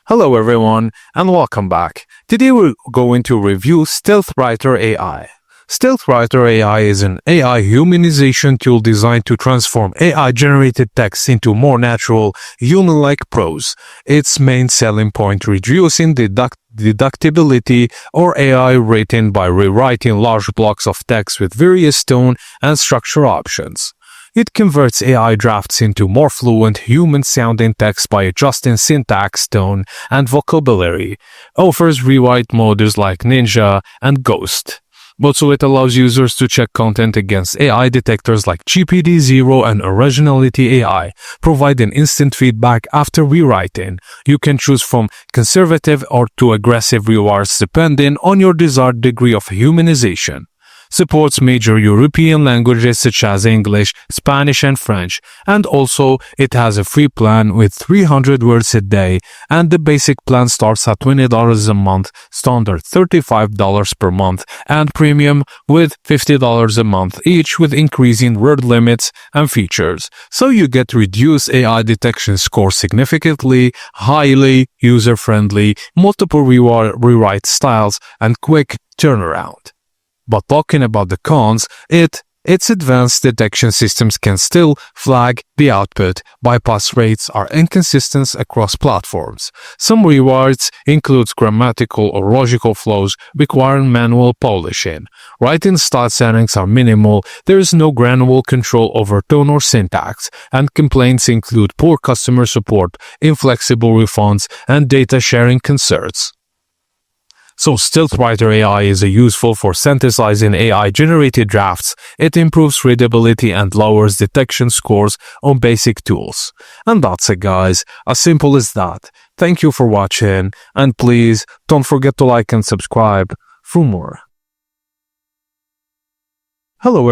Hello everyone and welcome back. Today we're going to review StealthWriter AI. StealthWriter AI is an AI humanization tool designed to transform AI-generated text into more natural, human-like prose. Its main selling point reducing deductibility or AI written by rewriting large blocks of text with various tone and structure options. It converts AI drafts into more fluent, human-sounding text by adjusting syntax, tone, and vocabulary. Offers rewrite modes like Ninja and Ghost. Also, it allows users to check content against AI detectors like GPTZero and Originality.ai, providing instant feedback after rewriting. You can choose from conservative or to aggressive rewrites depending on your desired degree of humanization. Supports major European languages such as English, Spanish, and French, and also it has a free plan with 300 words a day, and the basic plan starts at $20 a month, standard $35 per month, and premium with $50 a month each with increasing word limits and features. So you get reduced AI detection score significantly, highly user-friendly, multiple rewrite styles, and quick turnaround. But talking about the cons, its advanced detection systems can still flag the output. Bypass rates are inconsistent across platforms. Some rewrites include grammatical or logical flows requiring manual polishing. Writing style settings are minimal, there is no granular control over tone or syntax, and complaints include poor customer support, inflexible refunds, and data sharing concerns. So StealthWriter AI is useful for synthesizing AI-generated drafts. It improves readability and lowers detection scores on basic tools. And that's it, guys. As simple as that. Thank you for watching, and please don't forget to like and subscribe for more. Hello